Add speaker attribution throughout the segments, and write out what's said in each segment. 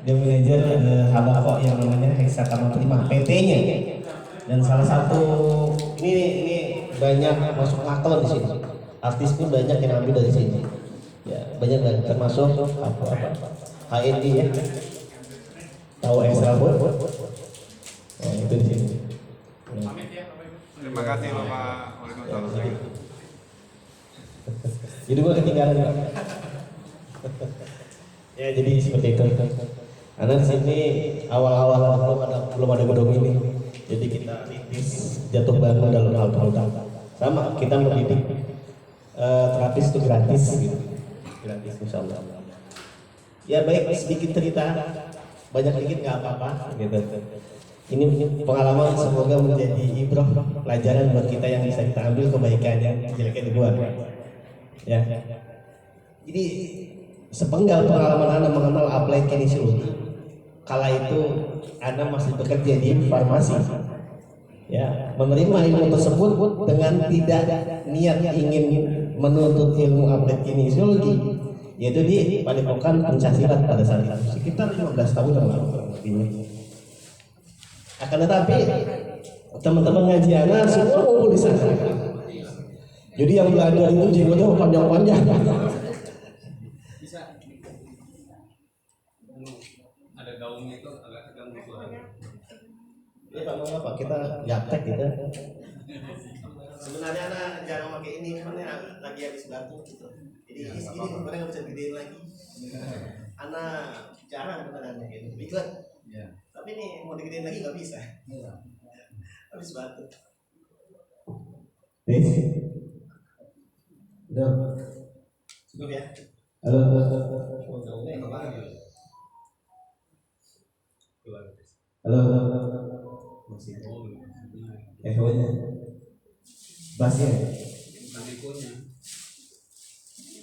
Speaker 1: dia manajer Habako yang namanya Heksatama Prima PT-nya. Dan salah satu ini banyak masuk akal di sini. Artis pun banyak yang ambil dari sini. Ya, banyak lagi termasuk apa HND ya. Tahu Esra Bot? Oh, itu di sini.
Speaker 2: Pamit ya Bapak Ibu. Terima kasih Bapak Wali Kota.
Speaker 1: Jadi gua ketinggalan. Ya, jadi seperti itu. Karena di sini awal-awal belum ada gedung ini. Jadi kita rintis jatuh bangun dalam hal-hal sama kita mendidik terapis itu gratis gitu. Gratis insyaallah. Ya baik, sedikit cerita, banyak dikit nggak apa-apa gitu. Ini pengalaman semoga menjadi ibrah pelajaran buat kita yang bisa kita ambil kebaikannya, jeleknya dibuat. Ya. Jadi sepenggal pengalaman Anda mengenal applied kinesiologi. Kala itu Anda masih bekerja di farmasi. Ya, menerima ilmu tersebut dengan tidak niat ingin menuntut ilmu applied kinesiologi, yaitu di Padepokan Pencaksilat pada saat itu sekitar 15 tahun yang lalu lebihnya. Akan tetapi teman-teman ngaji anak semua ngumpul di sana. Jadi yang belajar itu jenggotnya panjang-panjang.
Speaker 2: Ada gaungnya itu agak terganggu suara.
Speaker 1: Ya apa kita gaptek gitu. Sebenarnya anak jarang pakai ini karena lagi habis batuk gitu. Jadi ini kemarin nggak bisa gedein lagi. Anak jarang sebenarnya gitu. Ikut. Ya. Tapi ini mau digedein lagi nggak bisa. Habis batuk. Nih. Udah. Cukup ya. Halo. Halo. Masih echonya. Bassnya.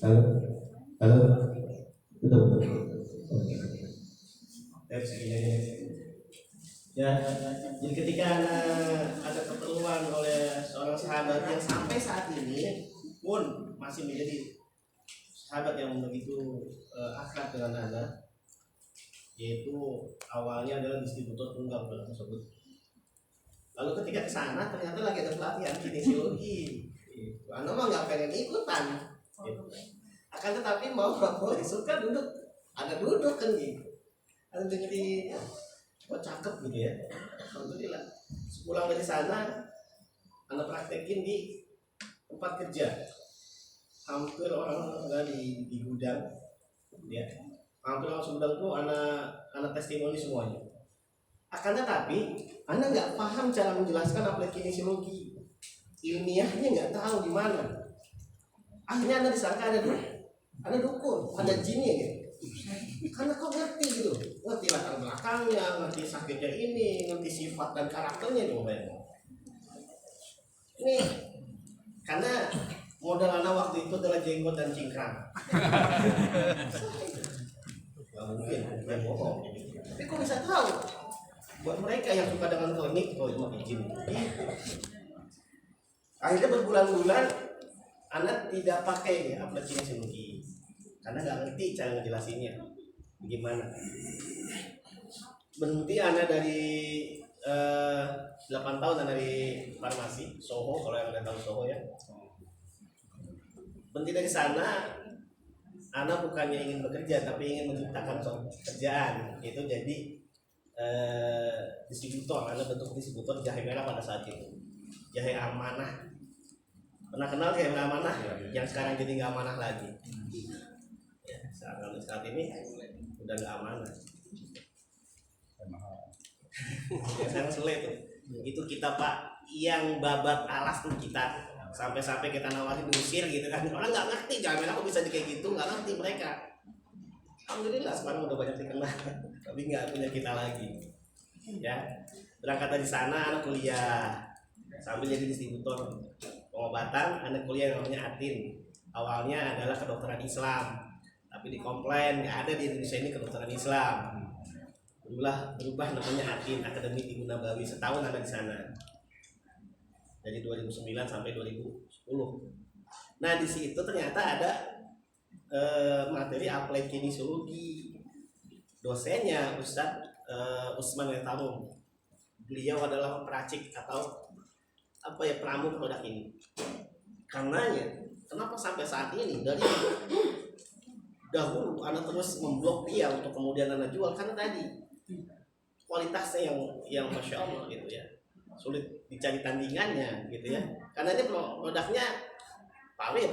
Speaker 1: Halo. Halo. Betul. Ya, jadi ketika ada keperluan oleh seorang sahabat yang sampai saat ini pun masih menjadi sahabat yang begitu akrab dengan Anda, yaitu awalnya adalah distributor tunggal produk tersebut. Lalu ketika ke sana ternyata lagi ada pelatihan kinesiologi. Anda mah nggak pengen ikutan. Gitu. Akan tetapi mau nggak boleh suka duduk, ada duduk kan gitu. Ada jadi cakep gitu ya. Alhamdulillah. Pulang dari sana, Anda praktekin di tempat kerja. Hampir orang di gudang, ya. Hampir langsung gudang tuh anak testimoni semuanya. Akan tetapi Anda nggak paham cara menjelaskan applied kinesiologi, ilmiahnya nggak tahu di mana. Akhirnya Anda disangka ada dukun, ada jinnya gitu. Karena kau ngerti gitu, ngerti latar belakangnya, ngerti sakitnya ini, ngerti sifat dan karakternya juga banyak. Ini karena modal Anda waktu itu adalah jenggot dan cingkrang. Gak mungkin bohong. Tapi kok bisa tahu? Buat mereka yang suka dengan klinik, itu mah izin. Akhirnya berbulan-bulan Anda tidak pakai applied kinesiologi karena nggak ngerti cara ngejelasinnya bagaimana. Berhenti Anda dari 8 tahun Anda dari farmasi Soho, kalau yang udah tahu Soho ya. Berhenti dari sana, Anda bukannya ingin bekerja tapi ingin menciptakan pekerjaan, itu jadi distributor. Anda bentuk distributor jahe merah pada saat itu, jahe amanah. Pernah kenal jahe amanah? Yang sekarang jadi nggak amanah lagi. Ya, saat ini udah nggak amanah. Ya, sekarang sulit tuh. Itu kita Pak yang babat alas tuh kita. Sampai-sampai kita nawarin diusir gitu kan. Orang nggak ngerti jahe merah kok bisa kayak gitu, nggak ngerti mereka. Alhamdulillah sekarang udah banyak dikenal, tapi nggak punya kita lagi. Ya, berangkat dari sana anak kuliah sambil jadi distributor pengobatan. Anak kuliah yang namanya Atin, awalnya adalah kedokteran Islam, tapi dikomplain nggak ada di Indonesia ini kedokteran Islam. Berubah namanya Atin, Akademi Tibu Nabawi. Setahun ada di sana dari 2009 sampai 2010. Nah di situ ternyata ada materi applied kinesiologi. dosennya Ustadz Usman Wetarum. Beliau adalah peracik atau pramu produk ini. Karenanya kenapa sampai saat ini dari dahulu Anda terus memblok dia untuk kemudian Anda jual, karena tadi kualitasnya yang masya Allah gitu ya, sulit dicari tandingannya gitu ya, karena ini produknya paling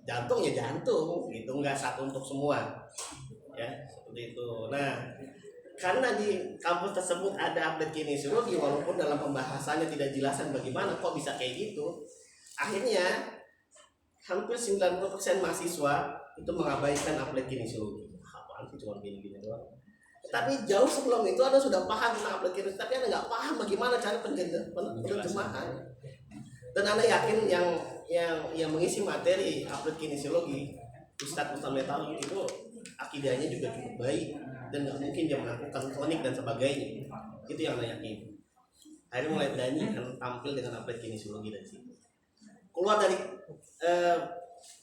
Speaker 1: jantung ya jantung gitu, nggak satu untuk semua ya, seperti itu. Nah, karena di kampus tersebut ada update kinesiologi, walaupun dalam pembahasannya tidak jelasan bagaimana kok bisa kayak gitu, akhirnya hampir 90% mahasiswa itu mengabaikan aplik kinesiologi. Apaan sih cuma gini-gini doang. Tapi jauh sebelum itu Anda sudah paham tentang aplik kinesiologi, tapi Anda nggak paham bagaimana cara penerjemahan. Dan Anda yakin yang mengisi materi aplik kinesiologi Ustadz Usman Wetarum itu akidahnya juga cukup baik dan nggak mungkin dia melakukan klinik dan sebagainya. Itu yang Anda yakin. Akhirnya mulai berani tampil dengan aplik kinesiologi dari situ. Keluar dari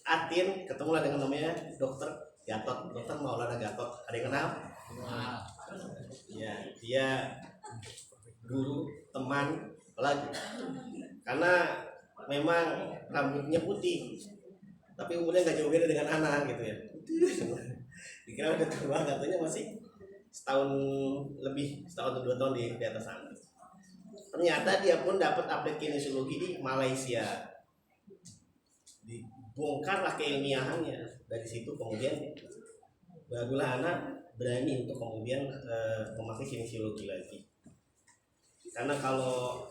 Speaker 1: Atin, ketemulah dengan namanya Dokter Gatot, Dokter Maulana Gatot. Ada yang kenal? Ya, dia guru, teman, apalagi. Karena memang rambutnya putih, tapi umurnya nggak jauh beda dengan anak gitu ya. Dikira udah tua, katanya masih setahun lebih, setahun atau 2 tahun di atas sana. Ternyata dia pun dapat aplik kinesiologi di Malaysia. Dibongkarlah keilmiahannya. Dari situ kemudian barulah anak berani untuk kemudian memakai kinesiologi lagi. Karena kalau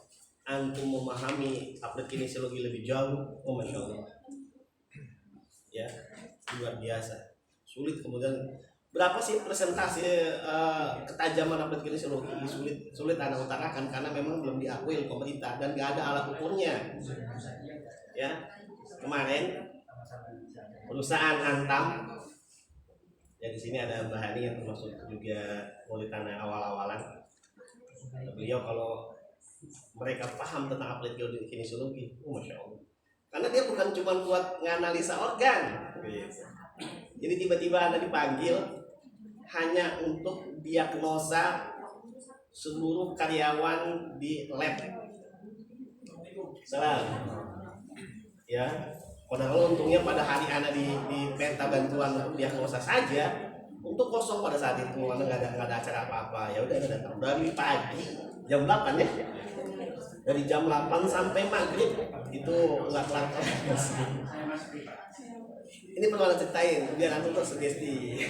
Speaker 1: antum memahami aplik kinesiologi lebih jauh, oh masya Allah, ya luar biasa. Sulit kemudian berapa sih persentase ketajaman aplik kinesiologi? Sulit Anda utarakan karena memang belum diakui oleh pemerintah dan nggak ada alat ukurnya. Ya, kemarin perusahaan Antam, ya di sini ada Mbak Hani yang termasuk juga murid tanah awal-awalan. Beliau kalau mereka paham tentang aplik kinesiologi, oh masya Allah, karena dia bukan cuma buat nganalisa organ, jadi tiba-tiba Anda dipanggil hanya untuk diagnosa seluruh karyawan di lab. Salah ya, padahal untungnya pada hari Anda di peta bantuan untuk diagnosa saja, untuk kosong pada saat itu Anda nggak ada acara apa-apa, ya udah Anda datang dari pagi jam 8 ya, dari jam 8 sampai maghrib itu nggak kelar. Ini perlu Anda ceritain biar Anda tersugesti.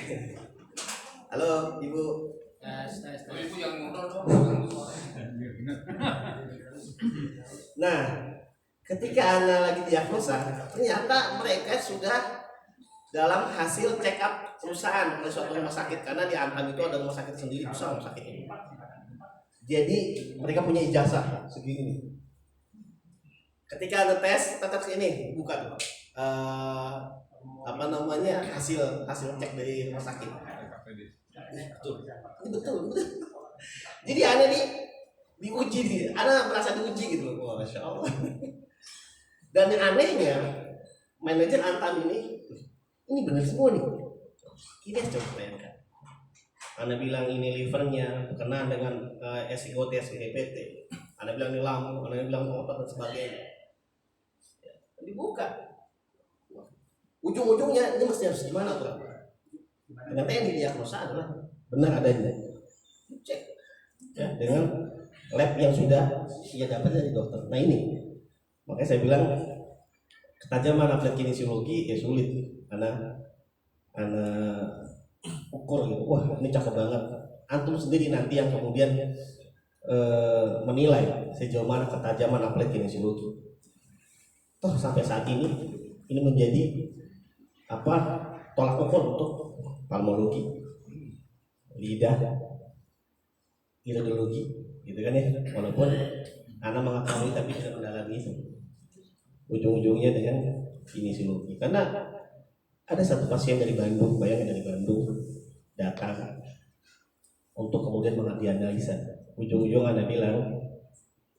Speaker 1: Halo Ibu.
Speaker 2: Ibu yang ngobrol dong.
Speaker 1: Nah, ketika Anda lagi diagnosa, ternyata mereka sudah dalam hasil check up perusahaan oleh suatu rumah sakit, karena di Antam itu ada rumah sakit sendiri, besar rumah sakit ini. Jadi mereka punya ijazah segini. Ketika Anda tes ini buka tuh hasil cek dari rumah sakit. Betul. Jadi Anda diuji nih, Anda merasa diuji gitu loh, masya Allah. Dan yang anehnya, manajer Antam ini benar semua nih. Ini coba bayangkan. Anda bilang ini livernya berkenaan dengan SIOT, SIDPT. Anda bilang ini lambung, Anda bilang otot dan sebagainya. Ya, dibuka. Ujung-ujungnya ini mesti harus gimana tuh? Ternyata yang didiagnosa adalah benar adanya. Cek ya, dengan lab yang sudah ia dapat dari dokter. Nah ini, makanya saya bilang ketajaman aplik kinesiologi ya sulit karena ukur gitu. Wah ini cakep banget. Antum sendiri nanti yang kemudian menilai sejauh mana ketajaman aplik kinesiologi. Toh sampai saat ini menjadi tolak ukur untuk palmologi, lidah, iridologi, gitu kan ya. Walaupun anak mengetahui tapi tidak mendalami itu. Ujung-ujungnya dengan kinesiologi. Karena ada satu pasien dari Bandung, bayangin dari Bandung datang untuk kemudian menganalisa. Ujung-ujung Anda bilang,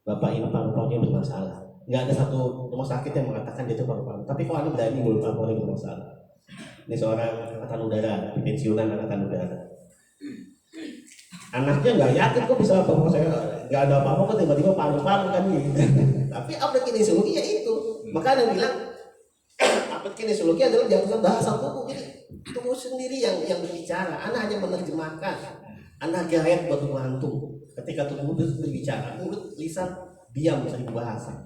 Speaker 1: Bapak ini paru-parunya bermasalah. Nggak ada satu rumah sakit yang mengatakan dia itu paru-paru. Tapi kalau Anda berani paru-parunya bermasalah. Ini seorang angkatan udara, pensiunan angkatan udara.
Speaker 3: Anaknya nggak yakin kok bisa apa-apa, saya nggak ada apa-apa kok tiba-tiba paru-paru kan gitu. Tapi update kinesiologi ya itu. Maka ada bilang update kinesiologi adalah jatuhkan bahasa tubuh. Jadi tubuh sendiri yang berbicara. Anak hanya menerjemahkan. Anak gayet batu bantu. Ketika tubuh berbicara, mulut, lisan diam seribu bahasa.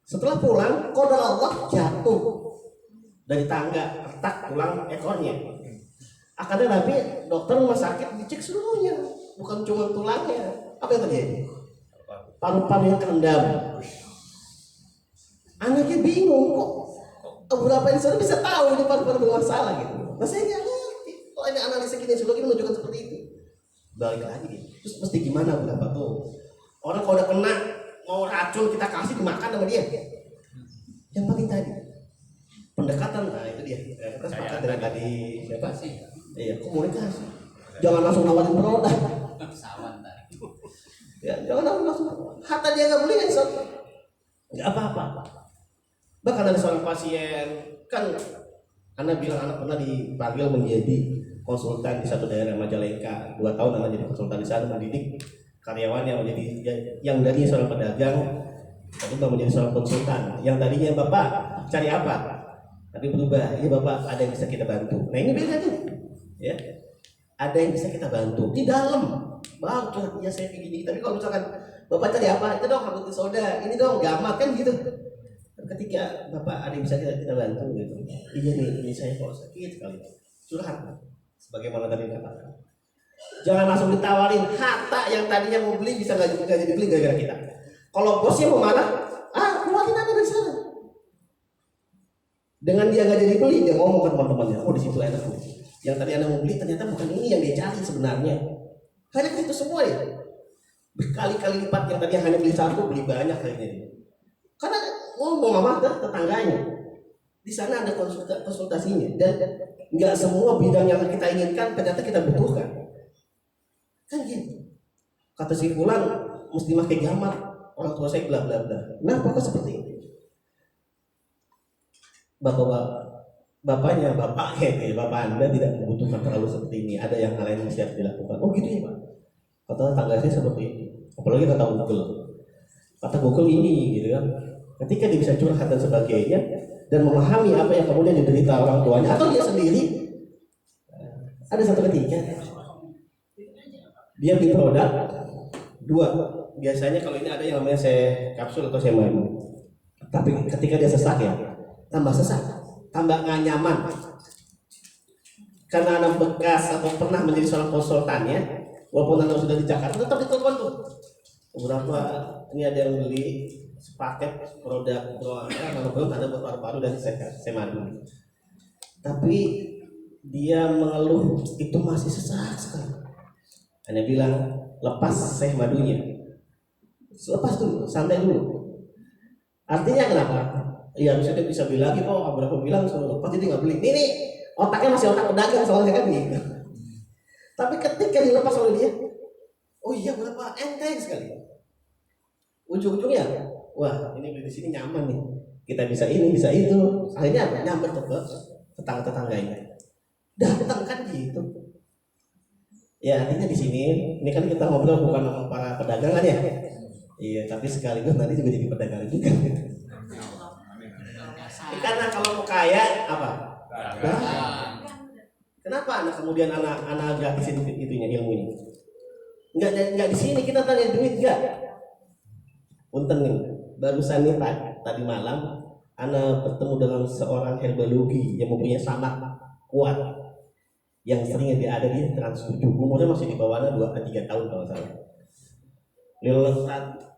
Speaker 3: Setelah pulang, qadar Allah jatuh dari tangga, retak tulang ekornya. Akan tetapi dokter rumah sakit dicek seluruhnya, bukan cuma tulangnya. Apa yang terjadi? Paru-paru yang kerendam. Anaknya bingung kok. Beberapa yang sana bisa tahu ini paru-paru bermasalah gitu. Nah saya nggak ngerti. Kalau ini analisa kinesiologi menunjukkan seperti itu. Balik lagi gitu. Terus mesti gimana berapa tuh? Orang kalau udah kena mau racun kita kasih dimakan sama dia. Yang penting tadi pendekatan, nah itu dia. Kita sepakat dengan tadi siapa sih? Iya, komunikasi. Jangan langsung nawarin produk. Ya, jangan langsung. Hatta dia nggak beli kan, sob? Nggak apa-apa. Bahkan ada seorang pasien kan, Anda bilang anak pernah dipanggil menjadi konsultan di satu daerah Majalengka. 2 tahun anak jadi konsultan di sana, mendidik karyawan yang menjadi yang dari seorang pedagang tapi menjadi seorang konsultan. Yang tadinya bapak cari apa? Tapi berubah, ini bapak ada yang bisa kita bantu. Nah ini beda tuh, ya. Ada yang bisa kita bantu di dalam. Bang, ya saya begini. Tapi kalau misalkan bapak cari apa? Itu dong rambut soda, ini dong gamat kan gitu. Ketika bapak ada yang bisa kita bantu gitu. Iya nih, ini saya kok sakit sekali. Curhat, sebagaimana tadi katakan. Jangan langsung ditawarin. Hatta yang tadinya mau beli bisa nggak jadi beli gara-gara kita. Kalau bosnya mau marah, keluarin aja dari sana. Dengan dia nggak jadi beli, dia ngomong ke teman-temannya, oh di situ enak tuh. Yang tadi anda mau beli ternyata bukan ini yang dia cari sebenarnya. Hanya ke situ semua ya. Berkali-kali lipat yang tadi hanya beli satu, beli banyak kayaknya. Karena ngomong sama tetangganya. Di sana ada konsultasinya dan nggak semua bidang yang kita inginkan ternyata kita butuhkan. Kan gitu. Kata si Fulan mesti pakai gamat, orang tua saya bla bla bla. Kenapa kok seperti ini? Bapak Anda tidak membutuhkan terlalu seperti ini. Ada yang hal lain yang siap dilakukan. Oh gitu ya Pak. Kata tangga saya seperti ini. Apalagi kata Google. Kata Google ini gitu kan. Ketika dia bisa curhat dan sebagainya dan memahami apa yang kemudian diderita orang tuanya atau dia sendiri, ada satu ketika dia beli produk 2. Biasanya kalau ini ada yang namanya saya kapsul atau saya madu. Tapi ketika dia sesak ya, tambah sesak, tambah nggak nyaman. Karena anak bekas atau pernah menjadi seorang konsultannya, walaupun anda sudah di Jakarta, tetap ditelepon tuh. Beberapa ini ada yang beli sepaket produk kalau belum ada buat paru-paru dan saya madu. Tapi dia mengeluh itu masih sesak sekali. Hanya bilang lepas saya madunya, lepas dulu, santai dulu. Artinya kenapa? Ya bisa dia bisa beli lagi kok. Berapa bilang suruh lepas jadi nggak beli. Ini otaknya masih otak pedagang soalnya kan gitu. Tapi ketika dilepas oleh dia, oh iya berapa enteng sekali. Ujung-ujungnya, wah ini beli di sini nyaman nih. Kita bisa ini bisa itu. Akhirnya apa? Nyamper tuh ke tetangga-tetangganya. Datang kan gitu. Ya artinya di sini, ini kan kita ngobrol bukan sama para pedagang kan ya. Iya, tapi sekaligus nanti juga jadi pedagang juga. Karena kalau mau kaya apa? Kenapa anak kemudian anak gratisin itunya ilmunya? Enggak di sini kita tanya duit enggak. Punten nih, barusan nih tadi malam anak bertemu dengan seorang herbologi yang mempunyai sanad kuat yang sering ada di Trans 7. Umurnya masih di bawahnya 2-3 tahun kalau salah.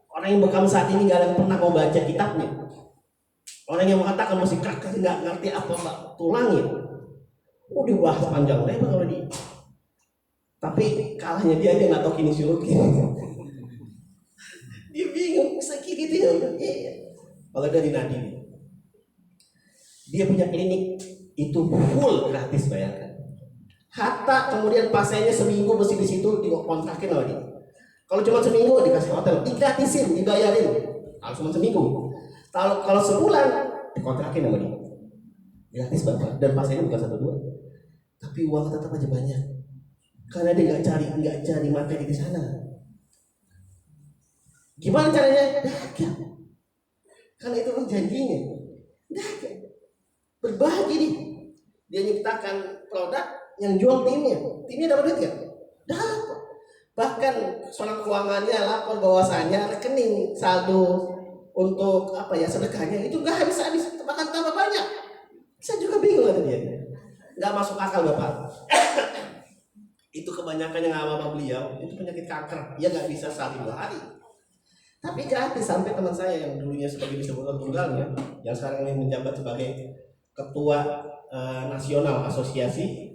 Speaker 3: Orang yang bekam saat ini nggak ada yang pernah mau baca kitabnya. Orang yang mengatakan masih kakak nggak ngerti apa mbak tulangnya. Dibahas panjang lebar kalau dia. Tapi kalahnya dia nggak tahu kinesiologi. Dia bingung sakit gitu ya. Iya. Kalau dari nadi dia punya klinik itu full gratis bayarkan. Hatta kemudian pasiennya seminggu mesti di situ dikontrakin sama dia. Kalau cuma seminggu dikasih hotel, digratisin, dibayarin. Kalau cuma seminggu. Kalau sebulan dikontrakin sama dia. Gratis bapak dan pasiennya bukan 1-2. Tapi uang tetap aja banyak. karena dia nggak cari materi di sana. Gimana caranya? Dagang. Karena itu kan janjinya. Dagang. Berbagi nih. Dia nyiptakan produk yang jual timnya. Timnya dapat duit nggak? Dapat. Bahkan soal keuangannya lapor bahwasanya rekening saldo untuk sedekahnya itu nggak habis-habis, bahkan tambah banyak. Saya juga bingung kata dia. Nggak masuk akal Bapak. Itu kebanyakan yang sama beliau itu penyakit kanker. Dia nggak bisa sehari 2 hari. Tapi gratis sampai teman saya yang dulunya sebagai distributor tunggalnya, yang sekarang ini menjabat sebagai ketua nasional asosiasi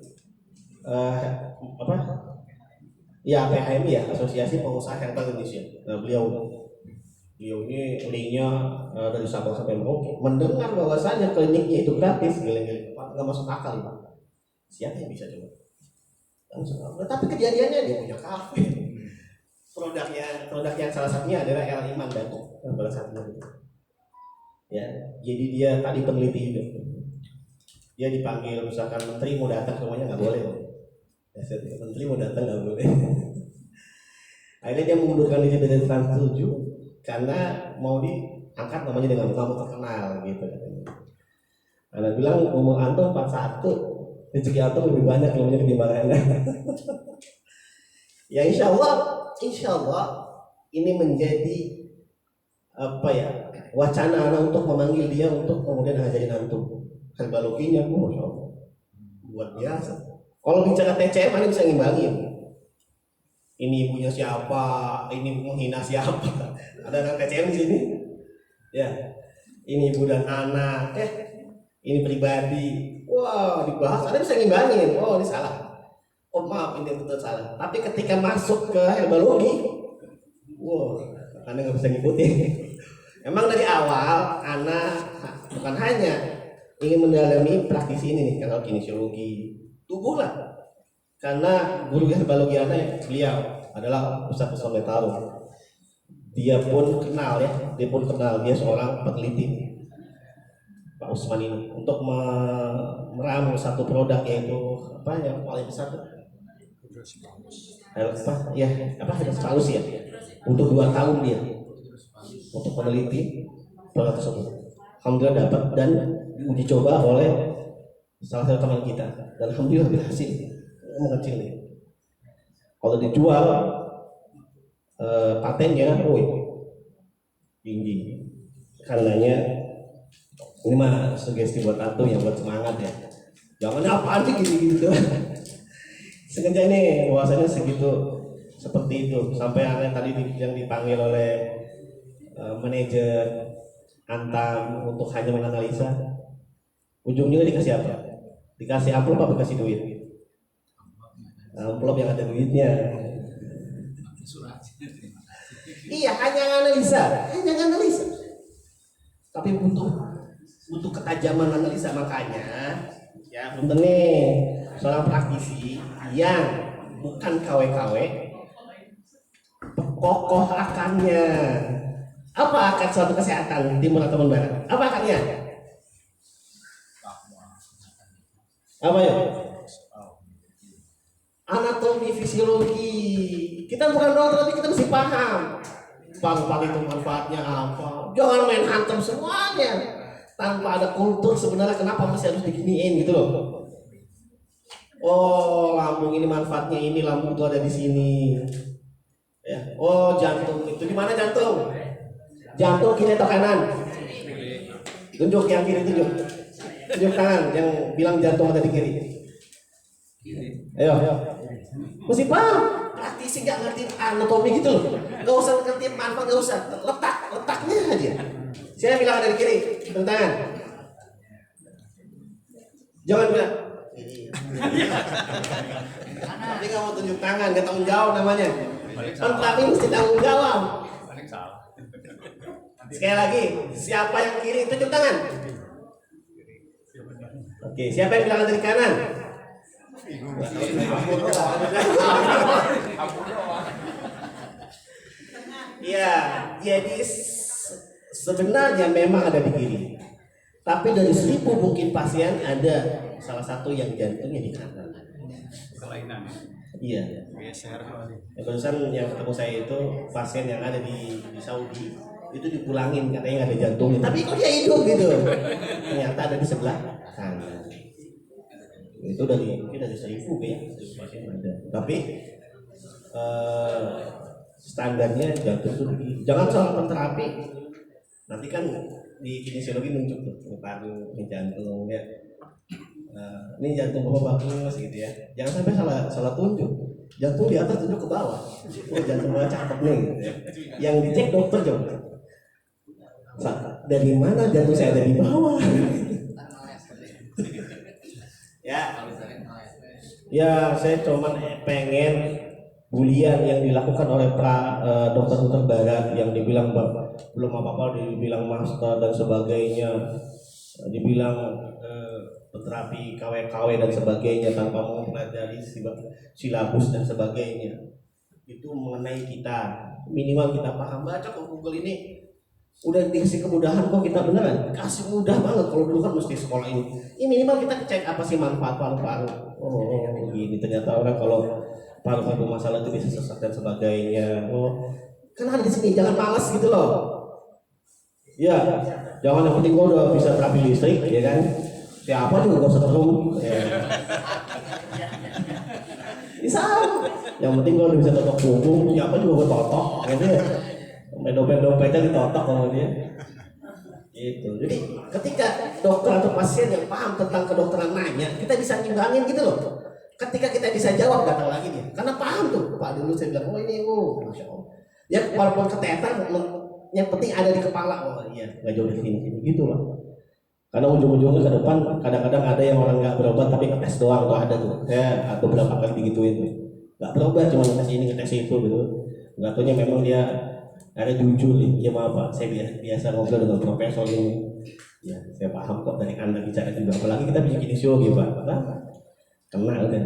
Speaker 3: PHMI ya, Asosiasi Pengusaha Herbal Indonesia. Nah, beliau ini linknya dari Sabang sampai Merauke. Mendengar bahwasanya kliniknya itu gratis, geleng-geleng nggak masuk akal Pak. Siapa yang bisa coba? Tapi kejadiannya dia punya kafe. Produk yang salah satunya adalah El Iman Datuk. Salah satunya itu. Ya, jadi dia tadi peneliti itu. Dia dipanggil misalkan menteri mau datang ke rumahnya nggak boleh. Menteri mau datang nggak boleh. Akhirnya dia mengundurkan diri dari Trans 7 karena mau diangkat namanya dengan kamu terkenal gitu. Karena bilang umur antum 41, rezeki antum lebih banyak ilmunya ketimbang Anda. Ya insya Allah ini menjadi wacana anak untuk memanggil dia untuk kemudian ngajarin antum herbaloginya, masya Allah luar biasa. Kalau bicara TCM Anda bisa ngimbangin. Ini ibunya siapa, ini menghina siapa. Ada orang TCM di sini. Ya, ini ibu dan anak. Ini pribadi. Wah, dibahas. Anda bisa ngimbangin. Oh, ini salah. Oh maaf, ini betul salah. Tapi ketika masuk ke herbalogi, wah, Anda nggak bisa ngikutin. Emang dari awal anak bukan hanya ingin mendalami praktisi ini nih, kalau kinesiologi tubuh lah. Karena guru herbalogi anak beliau adalah Ustaz Usman Taruh. Dia pun kenal, dia seorang peneliti Pak Usman ini untuk meramu satu produk yaitu yang paling besar Hydrospalus ya. Untuk 2 tahun dia untuk meneliti produk tersebut. Alhamdulillah dapat dan diuji coba oleh salah satu teman kita dan alhamdulillah berhasil mengecil nih. Kalau dijual patennya tinggi. Karenanya ini mah sugesti buat antum yang buat semangat ya. Jangan apaan sih gitu. Sengaja ini bahwasanya segitu seperti itu sampai yang tadi yang dipanggil oleh manajer Antam untuk hanya menganalisa. Ujungnya dikasih apa? Dikasih amplop apa dikasih duit? Amplop yang ada duitnya. Iya, hanya analisa. Tapi butuh ketajaman analisa, makanya ya punten nih seorang praktisi yang bukan KW-KW kokoh akannya. Apa akan suatu kesehatan timur atau barat? Apa akannya? Apa ya? Anatomi, fisiologi. Kita bukan dokter tapi kita mesti paham. Paru-paru itu manfaatnya apa? Jangan main hantem semuanya tanpa ada kultur sebenarnya kenapa masih harus diginiin gitu loh. Oh, lambung ini manfaatnya ini, lambung itu ada di sini. Ya. Oh, jantung itu di mana jantung? Jantung kiri atau kanan? Tunjuk yang kiri, tunjuk tangan yang bilang jantung ada di kiri. Ayo. Mesti paham. Praktisi nggak ngerti anatomi gitu loh. Nggak usah ngerti manfaat, nggak usah. Letaknya aja. Saya bilang dari kiri, tunjuk tangan. Jangan bilang. Tapi nggak mau tunjuk tangan, nggak tanggung jawab namanya. Tapi mesti tanggung jawab. Sekali lagi, siapa yang kiri tunjuk tangan? Oke, siapa yang bilang dari kanan? Ya, jadi sebenarnya memang ada di kiri. Tapi dari 1000 mungkin pasien ada salah satu yang jantungnya di kanan. Iya.
Speaker 2: Geser.
Speaker 3: Ya, barusan yang ketemu saya itu pasien yang ada di Saudi itu dipulangin katanya nggak ada jantungnya, tapi kok dia hidup gitu. Ternyata ada di sebelah kanan. Itu mungkin dari 1.000 kayaknya pasien ada. Tapi standarnya jantung itu begini. Jangan salah terapi. Nanti kan di kinesiologi nunjuk tuh paru, ini jantung ya. Ini jantung bapak bagus gitu ya. Jangan sampai salah tunjuk. Jantung di atas tunjuk ke bawah. Oh, jantung bawah cakep nih gitu ya. Yang dicek dokter coba. Dari mana jantung saya ada di bawah? Ya, saya cuman pengen bulian yang dilakukan oleh dokter-dokter barat yang dibilang belum apa-apa, dibilang master dan sebagainya, dibilang terapi KW-KW dan sebagainya tanpa mempelajari silabus dan sebagainya. Itu mengenai kita, minimal kita paham. Baca kok Google ini udah dikasih kemudahan kok, kita beneran kasih mudah banget. Kalau dulu kan mesti sekolah ini minimal kita cek apa sih manfaat paru-paru. Oh gini, ternyata orang kalau paru-paru masalah itu bisa sesak dan sebagainya. Oh kan ada di sini, jangan malas gitu loh. Ya, jangan yang penting gua udah bisa terapi listrik, ya kan? Siapa juga gak setrum. Ya. Bisa. Yang penting gua udah bisa totok punggung, siapa juga gua totok, gitu ya. Dompet-dompetnya ditotok sama dia. Gitu. Jadi ketika dokter atau pasien yang paham tentang kedokteran nanya, kita bisa ngimbangin gitu loh. Ketika kita bisa jawab, datang lagi dia. Karena paham tuh. Pak dulu saya bilang, oh ini Masya Allah. Ya walaupun keteter, yang penting ada di kepala. Oh iya, nggak jauh dari sini gitu loh. Karena ujung-ujungnya ke depan kadang-kadang ada yang orang nggak berobat tapi ngetes doang tuh, ada tuh. Saya beberapa kali digituin tuh. Nggak berobat, cuma ngetes ini ngetes itu gitu. Nggak taunya memang dia ada jujur nih. Ya maaf Pak, saya biasa ngobrol dengan profesor ini. Ya saya paham kok dari Anda bicara juga. Apalagi kita bikin kinesiologi Pak. Kena udah.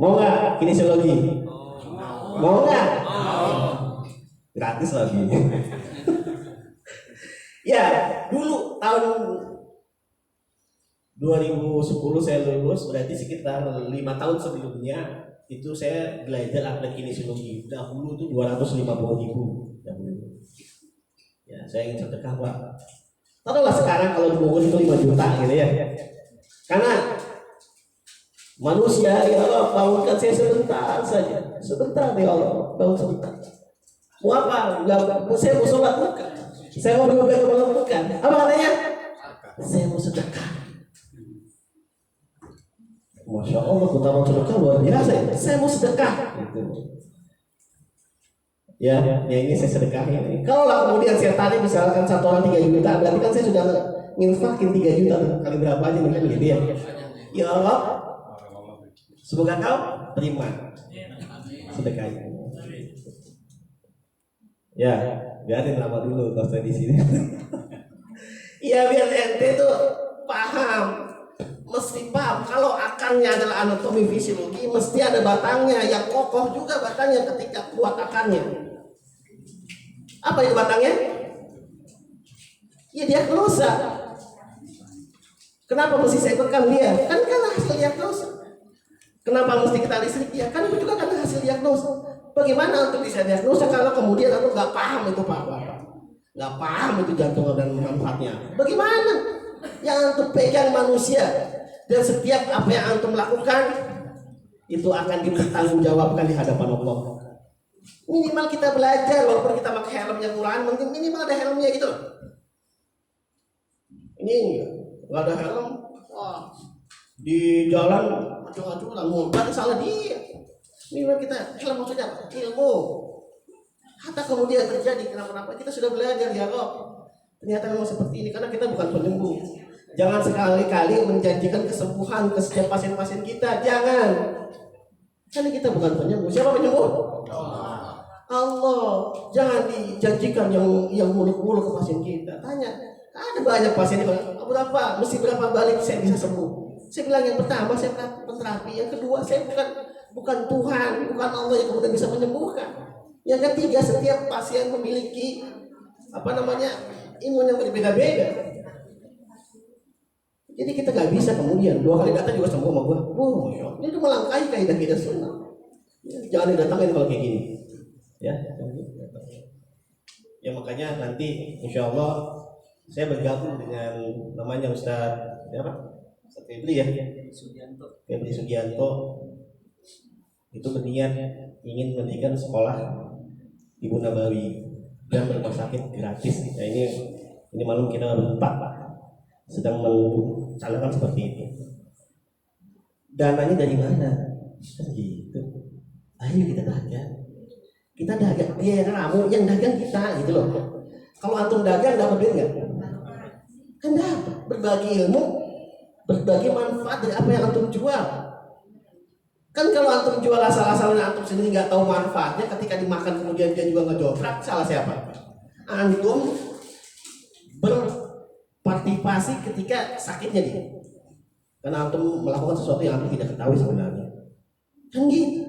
Speaker 3: Mau nggak kinesiologi? Mau nggak? Gratis lagi. Ya, dulu tahun 2010 saya lulus, berarti sekitar 5 tahun sebelumnya itu saya belajar aplik kinesiologi. Dahulu itu 250.000 dahulu. Ya, saya ingin sedekah Pak. Taruhlah sekarang kalau dibungkus itu 5 juta gitu ya. Karena manusia ya Allah bangunkan saya sebentar saja, sebentar ya Allah, bangun sebentar. Mau apa? Saya mau sholat bukan? Saya mau beribadah kepada Allah bukan? Apa katanya? Saya mau sedekah. Masya Allah, keutamaan sedekah luar biasa ya. Saya mau sedekah. Gitu. Ya ini saya sedekah ini. Kalau lah kemudian saya tadi misalkan satu orang 3 juta, berarti kan saya sudah nginfakin 3 juta kali berapa aja mungkin gitu ya. Ya Allah, semoga kau terima sedekahnya. Ya, biarin lama dulu kalau saya di sini. Iya, biar ente tuh paham, mesti paham. Kalau akarnya adalah anatomi fisiologi, mesti ada batangnya yang kokoh juga batangnya ketika kuat akarnya. Apa itu batangnya? Ya diagnosa. Kenapa mesti saya bekam dia? Kan hasil diagnosa. Kenapa mesti kita listrik dia? Kan itu juga kan hasil diagnosa. Bagaimana untuk bisa diagnosa kalau kemudian aku nggak paham itu apa? Nggak paham itu jantung dan manfaatnya. Bagaimana? Yang antum pegang manusia dan setiap apa yang antum lakukan itu akan dipertanggungjawabkan di hadapan Allah. Minimal kita belajar, walaupun kita pakai helm yang murahan, minimal ada helmnya gitu loh. Ini nggak ada helm, wah, di jalan acung-acungan, mumpet salah dia. Minimal kita helm maksudnya apa? Ilmu. Hatta kemudian terjadi kenapa-napa kita sudah belajar ya Allah. Ternyata memang seperti ini karena kita bukan penyembuh. Jangan sekali-kali menjanjikan kesembuhan ke setiap pasien-pasien kita, jangan. Karena kita bukan penyembuh. Siapa penyembuh? Allah. Jangan dijanjikan yang muluk-muluk ke pasien kita. Tanya, ada banyak pasien yang bilang, mesti berapa balik saya bisa sembuh. Saya bilang yang pertama saya terapi, yang kedua saya bukan Tuhan, bukan Allah yang kemudian bisa menyembuhkan. Yang ketiga, setiap pasien memiliki imun yang berbeda-beda. Jadi kita nggak bisa kemudian 2 kali datang juga sembuh sama gua. Ini udah melangkahi kaidah sunnah. Jangan didatangin kalau kayak gini. Ya, ya makanya nanti insya Allah saya bergabung dengan namanya Ustaz Ustaz Febri ya, Febri Sugianto, itu berniat ingin mendirikan sekolah Ibu Nabawi dan rumah sakit gratis. Nah ini malam kita berempat sedang mencanakan seperti itu. Dananya dari mana? Kan gitu. Ayo kita dagang, biaya kamu yang dagang kita gitu loh. Kalau antum dagang dapat duit nggak? Kan dapat, berbagi ilmu, berbagi manfaat dari apa yang antum jual. Kan kalau antum jual asal-asalan antum sendiri nggak tahu manfaatnya, ketika dimakan kemudian dia juga ngejoprak, salah siapa? Antum berpartisipasi ketika sakitnya dia, karena antum melakukan sesuatu yang antum tidak ketahui sebenarnya. Kan gitu.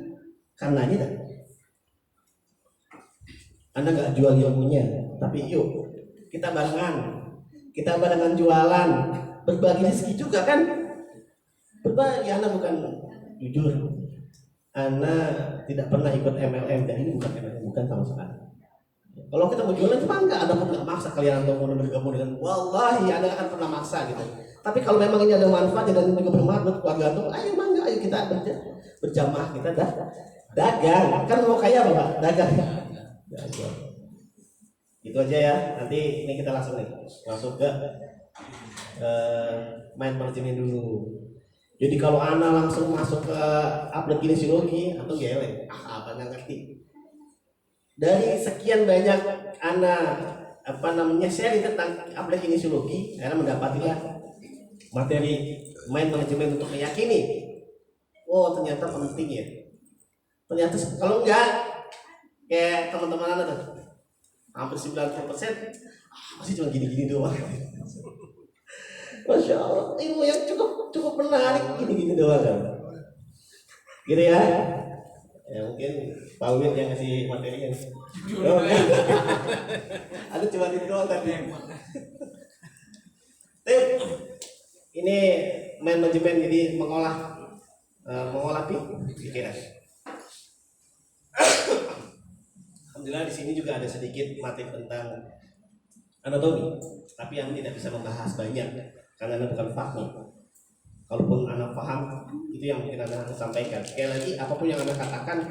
Speaker 3: Karena aja Anda nggak jual ilmunya, tapi yuk kita barengan jualan, berbagi rezeki juga kan? Berbagi. Anda bukan, jujur, Anda tidak pernah ikut MLM, dan ini bukan MLM, bukan sama sekali. Kalau kita mau jualan cuma enggak, Anda pun nggak maksa kalian untuk mau bergabung dengan, wallahi Anda akan pernah maksa gitu. Tapi kalau memang ini ada manfaatnya dan juga bermanfaat buat keluarga Anda, ayo mangga, ayo kita berjamaah, kita dagang. Kan mau kaya apa Pak? Dagang. Itu aja ya. Nanti ini kita langsung ke main manajemen dulu. Jadi kalau Ana langsung masuk ke upload kinesiologi atau geleng, apa nggak ngerti. Dari sekian banyak Ana sharing tentang upload kinesiologi, Ana mendapatilah materi main manajemen untuk meyakini, oh ternyata penting ya. Ternyata kalau enggak, kayak teman-teman Anda tuh, hampir 90% masih cuma gini-gini doang. Masya Allah, ilmu yang cukup menarik, gini-gini doang kan. Gitu ya. Ya mungkin Pak Win yang ngasih materinya. Oh, ada cuma itu doang tadi. Ini manajemen, jadi mengolah pikiran. Alhamdulillah di sini juga ada sedikit materi tentang anatomi, tapi yang tidak bisa membahas banyak karena Anda bukan fahmi. Kalaupun Anda paham, itu yang mungkin Anda sampaikan. Sekali lagi, apapun yang Anda katakan,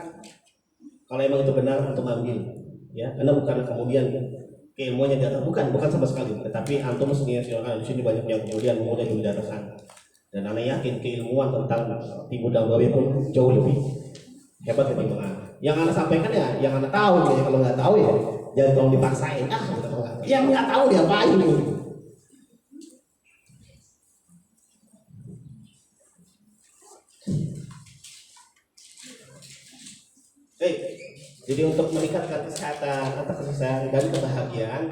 Speaker 3: kalau emang itu benar untuk ambil, ya, Anda bukan kemudian keilmuannya di atas, bukan sama sekali. Tetapi antum sendiri silakan, di sini banyak yang kemudian mengudah di atas sana. Dan Anda yakin keilmuan tentang Ibu Nabawi pun jauh lebih hebat daripada Anda. Yang Anda sampaikan ya, yang Anda tahu ya. Kalau nggak tahu ya, jangan tolong dipaksain. Yang nggak tahu dia apain ini. Jadi untuk meningkatkan kesehatan dan kebahagiaan,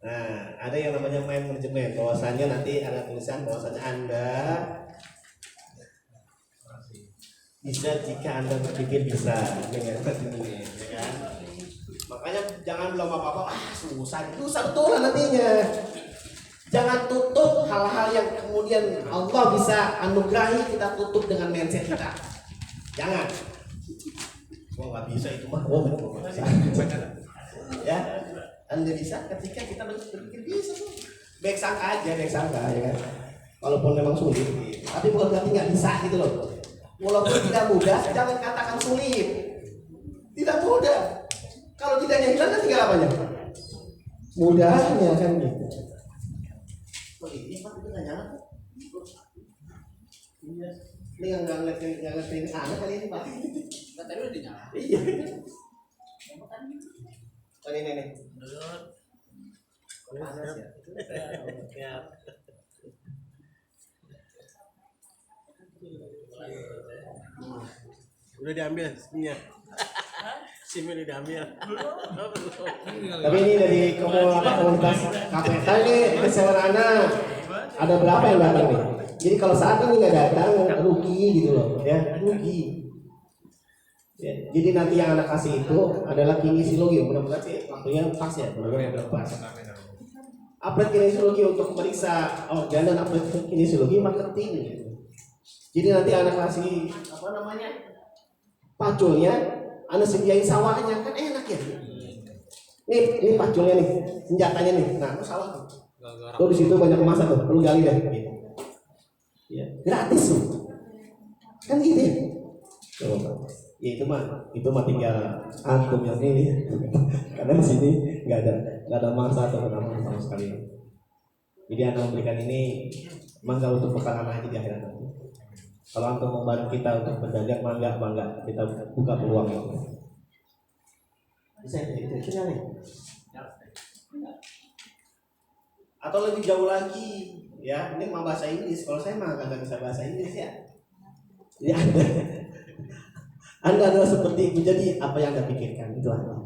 Speaker 3: nah ada yang namanya main manajemen. Bahwasannya nanti ada tulisan bahwasannya Anda bisa jika Anda berpikir bisa dengan ini, ya kan? Makanya jangan bilang apa-apa, susah betul nantinya. Jangan tutup hal-hal yang kemudian Allah bisa anugerahi, kita tutup dengan mindset kita. Jangan. Wah nggak bisa itu mah, bisa. Ya, Anda bisa ketika kita berpikir bisa tuh. Baik sangka aja, ya kan. Walaupun memang sulit, tapi bukan berarti nggak bisa gitu loh. Walaupun tidak mudah, jangan katakan sulit. Tidak mudah. Kalau tidaknya hilang kan tinggal apanya? Mudahnya kan gitu. Oh ini Pak, itu nggak nyala. Ini nggak ngeliat ini anak kali ini Pak. Tadi udah dinyala. Iya. Oh ini. Panas ya.
Speaker 4: Udah diambil SIM-nya. SIM-nya udah diambil.
Speaker 3: Tapi ini dari komunitas KPK ini reseller anak ada berapa yang datang nih? Jadi kalau saat ini nggak datang rugi gitu loh, ya rugi. Ya, jadi nanti yang anak kasih itu adalah kinesiologi. Mudah-mudahan sih waktunya pas ya, mudah-mudahan yang pas. Upgrade kinesiologi untuk meriksa organ dan upgrade kinesiologi marketing. Jadi nanti anak kasih paculnya, Anda sediain sawahnya, kan enak ya. Ini paculnya nih, senjatanya nih. Nah, lu sawah tuh. Tuh di situ banyak emas tuh, lu gali deh. Gitu. Ya, gratis tuh. Kan gitu ya. Tuh. Ya itu mah tinggal antum yang ini. Karena di sini nggak ada masa atau penambahan sama sekali. Jadi Anda memberikan ini mangga untuk bekal anak aja di akhirat nanti. Kalau antum membantu kita untuk berdagang, mangga kita buka peluang itu. Bisa itu nih. Atau lebih jauh lagi, ya ini mah bahasa Inggris. Kalau saya mah nggak bisa bahasa Inggris ya. Jadi Anda adalah seperti menjadi apa yang Anda pikirkan, itu Anda.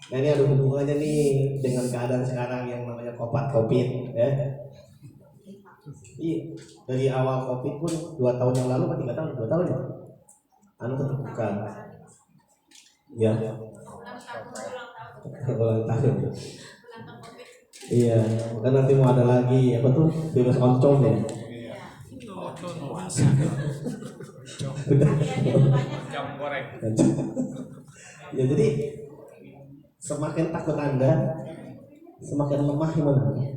Speaker 3: Nah ini ada hubungannya nih dengan keadaan sekarang yang namanya COVID, ya. Iya, dari awal COVID pun 2 tahun yang lalu, 3 tahun, 2 tahun ya. Anda tetap buka. Ya. Ulang tahun. Iya, kan nanti mau ada lagi apa tuh virus oncom ya.
Speaker 2: Jam goreng.
Speaker 3: Ya jadi semakin takut Anda, semakin lemah iman Anda.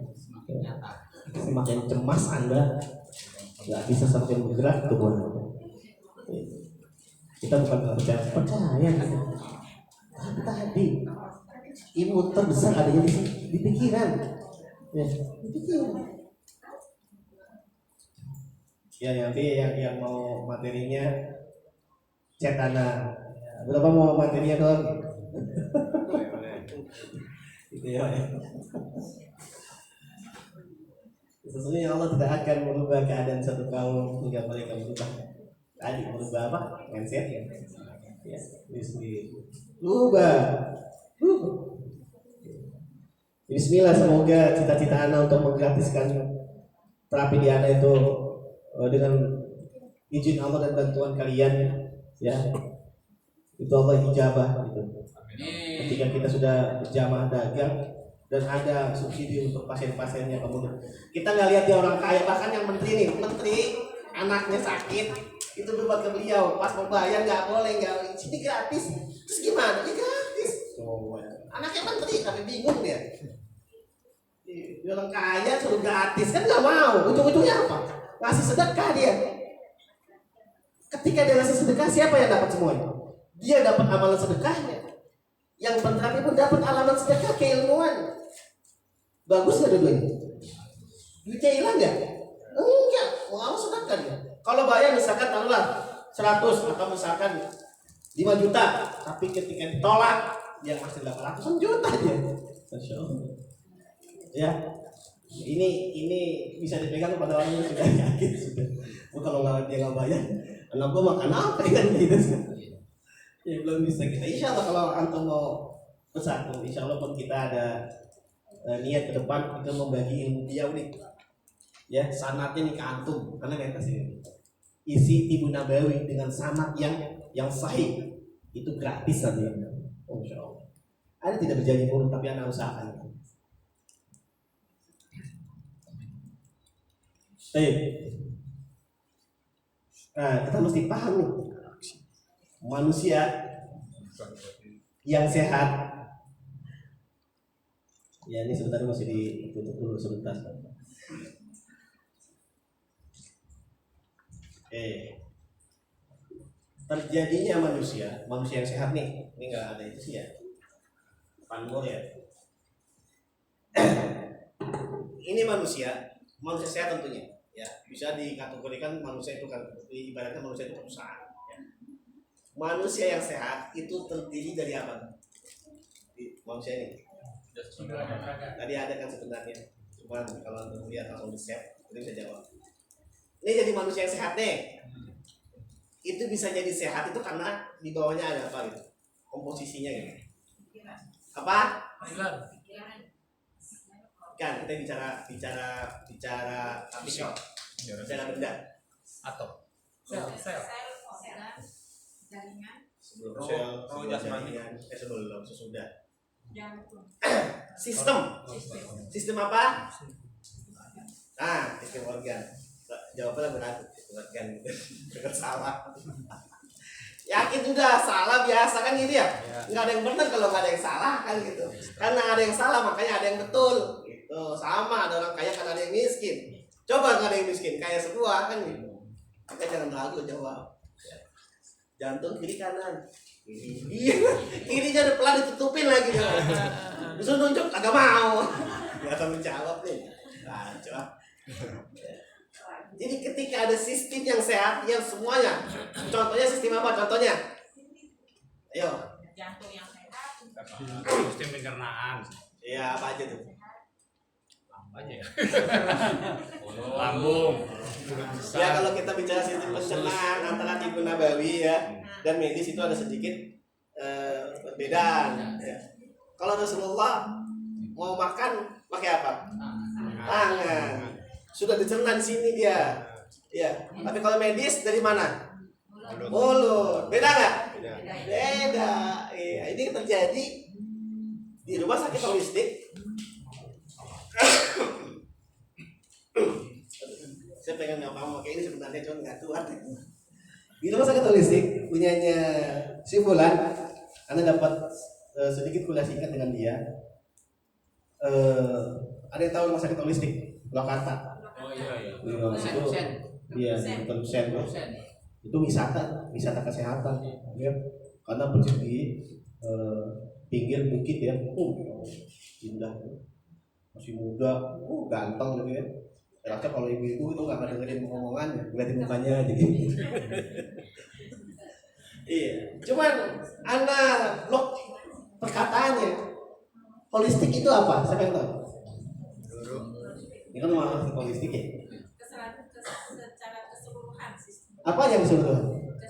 Speaker 3: Semakin cemas Anda, nggak bisa semakin bergerak tubuh Anda. Kita bukan percaya, gitu. Tapi tadi imun terbesar adanya di pikiran, ya, di pikiran. Ya nanti yang mau materinya chat Anda. Berapa mau materinya dong? Gitu ya. Sesungguhnya Allah tidak akan merubah keadaan satu kaum hingga mereka berubah. Tadi merubah apa? Mindset ya. Ya, berubah. Bismillah, semoga cita-cita Anda untuk menggratiskan terapi di Anda itu dengan izin Allah dan bantuan kalian, ya, itu Allah ijabah gitu. Ketika kita sudah berjamaah dagang dan ada subsidi untuk pasien-pasiennya, kemudian kita nggak lihat dia orang kaya, bahkan yang menteri anaknya sakit itu berobat ke beliau, pas mau bayar nggak boleh, nggak sini gratis, terus gimana? Ya gratis. Anaknya menteri tapi bingung dia. Dia orang kaya suruh gratis kan nggak mau, ujung-ujungnya apa? Ngasih sedekah dia. Ketika dia ngasih sedekah, siapa yang dapat semuanya? Dia dapat amalan sedekahnya. Yang berterapi pun dapat amalan sedekah, keilmuan. Bagus nggak dua-duanya? Duitnya hilang nggak? Enggak, mau sedekah dia. Kalau bayar misalkan taruhlah 100 atau misalkan 5 juta, tapi ketika ditolak dia masih 800 juta dia. Masya Allah. Ya, ini bisa dipegang pada orang yang sudah yakin sudah. Kalau dia nggak bayar, anak gua makan apa kan gitu. Ya belum bisa kita. Insya Allah kalau antum mau bersatu, insya Allah pun kita ada niat ke depan kita membagi ilmu dia nih. Ya, sanatnya nih ke antum, karena nggak kasih isi Tibu Nabawi dengan sanat yang sahih itu gratis nanti. Oh, insya Allah. Anda tidak berjanji buruk tapi Anda usahakan. Nah, kita mesti paham nih, manusia yang sehat. Ya ini sebentar masih ditutup dulu sebentar. Terjadinya manusia yang sehat nih, ini nggak ada itu sih ya, panbor ya. Ini manusia sehat tentunya. Ya, bisa dikategorikan manusia itu kan ibaratnya manusia itu perusahaan. Ya. Manusia yang sehat itu terdiri dari apa? Manusia ini. Tadi ada kan sebenarnya. Cuman kalau untuk lihat langsung di save, itu bisa jawab. Ini jadi manusia yang sehat nih. Itu bisa jadi sehat itu karena di bawahnya ada apa gitu? Komposisinya gitu. Apa? Kan kita bicara partikel, bicara benda atau
Speaker 5: jaringan
Speaker 3: sebelum jaringan sebelum sesudah sistem apa? Nah, sistem organ. Jawabannya berat, sistem organ gitu. Salah. Yakin udah salah biasa kan gitu ya? Nggak ada yang benar kalau nggak ada yang salah kan gitu. Karena ada yang salah makanya ada yang betul. Gitu. Sama ada orang kaya kan ada yang miskin. Coba nggak ada yang miskin, kaya semua kan gitu. Makanya jangan ragu jawab. Jantung kiri kanan. Kirinya udah pelan ditutupin lagi dia. Disuruh nunjuk agak mau. Nggak akan menjawab nih. Kacau. Jadi ketika ada sistem yang sehat, yang semuanya, contohnya sistem apa? Contohnya, ayo.
Speaker 5: Jantung yang sehat.
Speaker 2: Sistem pencernaan.
Speaker 3: Iya, apa aja tuh?
Speaker 2: Aja ya. Lambung.
Speaker 3: Ya kalau kita bicara sistem pencernaan antara tibu nabawi ya dan medis itu ada sedikit perbedaan. Ya. Kalau Rasulullah mau makan pakai apa? Tangan. Sudah dicerna di sini dia. Ya. Tapi kalau medis dari mana? Mulut. Beda nggak? Beda. Iya. Ini terjadi di rumah sakit holistik. Saya pengen ngomong kayak ini sebenarnya cuma nggak kuat. Di rumah sakit holistik punyanya si Fulan, Anda dapat sedikit kuliah singkat dengan dia. Ada yang tahu rumah sakit holistik Lokata?
Speaker 2: Oh iya.
Speaker 3: Itu iya, Sen. Itu wisata kesehatan ya. Karena persis di pinggir bukit ya. Indah. Masih muda, ganteng gitu ya. Saya rasa kalau ibu-ibu itu nggak dengerin omongannya, ngeliatin mukanya aja gitu. Iya, cuman anak blok perkataannya holistik itu apa? Siapa yang tahu? Ini kan rumah holistik ya.
Speaker 5: Secara keseluruhan sistem.
Speaker 3: Apa yang keseluruhan?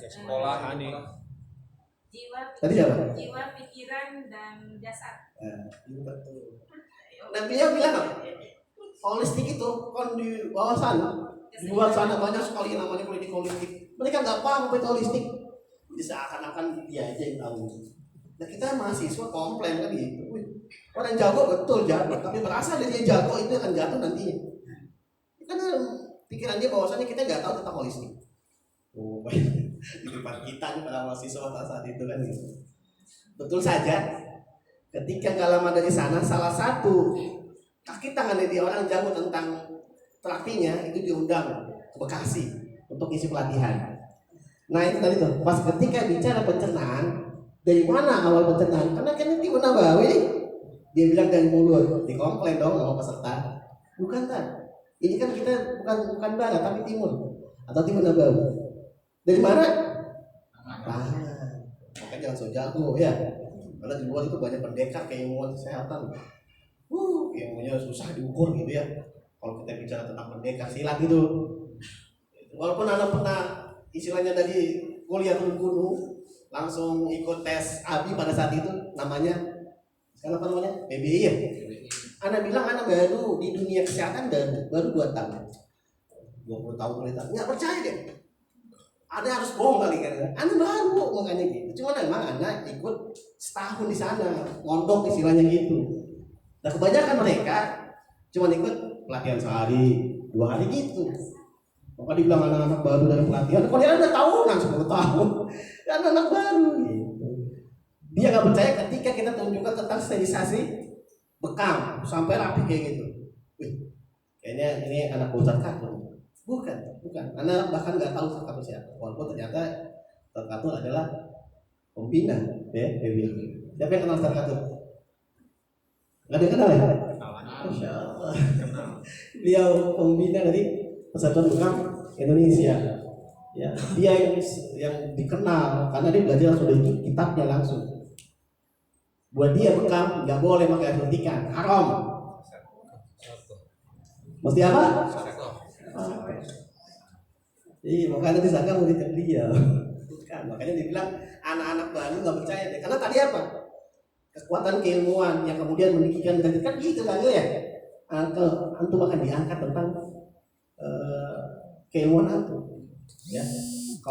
Speaker 2: Sekolah nih.
Speaker 3: Tadi siapa?
Speaker 5: Jiwa, pikiran, dan jasad.
Speaker 3: Itu betul. Nah beliau bilang apa? Holistik itu kan di bawah sana, di luar sana banyak sekali yang namanya politik holistik. Mereka nggak paham apa itu holistik. Jadi seakan-akan dia aja yang tahu. Nah kita mahasiswa komplain kan gitu. Orang jago betul jago, tapi merasa dia jago itu akan jatuh nantinya. Karena pikiran dia bahwasannya kita nggak tahu tentang holistik. Oh, di depan kita nih para mahasiswa saat itu kan gitu. Betul saja. Ketika nggak lama dari sana, salah satu kaki tangan dari orang jago tentang terapinya itu diundang ke Bekasi untuk isi pelatihan. Nah itu tadi tuh, pas ketika bicara pencernaan, dari mana awal pencernaan? Karena kan itu Nabawi, dia bilang dari mulut, dikomplain dong sama peserta. Bukan kan? Ini kan kita bukan barat tapi timur atau timur Nabawi. Dari mana? Makanya jangan so jago ya. Karena di luar itu banyak pendekar keilmuan kesehatan. Ilmunya susah diukur gitu ya. Kalau kita bicara tentang pendekar silat itu, walaupun Anda pernah istilahnya dari kuliah turun gunung, langsung ikut tes ABI pada saat itu namanya, sekarang apa namanya? PBI ya. Anda bilang Anda baru di dunia kesehatan dan baru 2 tahun, 20 tahun kuliah, nggak percaya deh. Anda harus bohong kali kan? Anda baru makanya gitu. Cuma memang Anda ikut setahun di sana, ngondok istilahnya gitu. Nah kebanyakan mereka cuma ikut pelatihan sehari, 2 hari gitu. Maka dibilang anak-anak baru dari pelatihan, kalau dia ada tahunan 10 tahun, anak-anak baru gitu. Dia nggak percaya ketika kita tunjukkan tentang sterilisasi bekam sampai rapi kayak gitu. Kayaknya ini anak Ustadz Katul. Bukan. Anak bahkan nggak tahu Ustadz Katul siapa. Walaupun ternyata Ustadz Katul adalah pembina, ya, siapa yang kenal Ustadz Katul? Nggak ada yang kenal ya? Masya Allah. Beliau pembina dari Persatuan Bekam Indonesia. Ya, dia yang dikenal karena dia belajar langsung dari kitabnya langsung. Buat dia bekam nggak boleh pakai air suntikan, haram. Mesti apa? Iya, makanya disangka murid dia. Bukan, makanya dibilang anak-anak baru nggak percaya deh. Karena tadi apa? Kekuatan keilmuan yang kemudian meninggikan derajat kan gitu kan ya. Antum akan diangkat tentang keilmuan antum. Ya.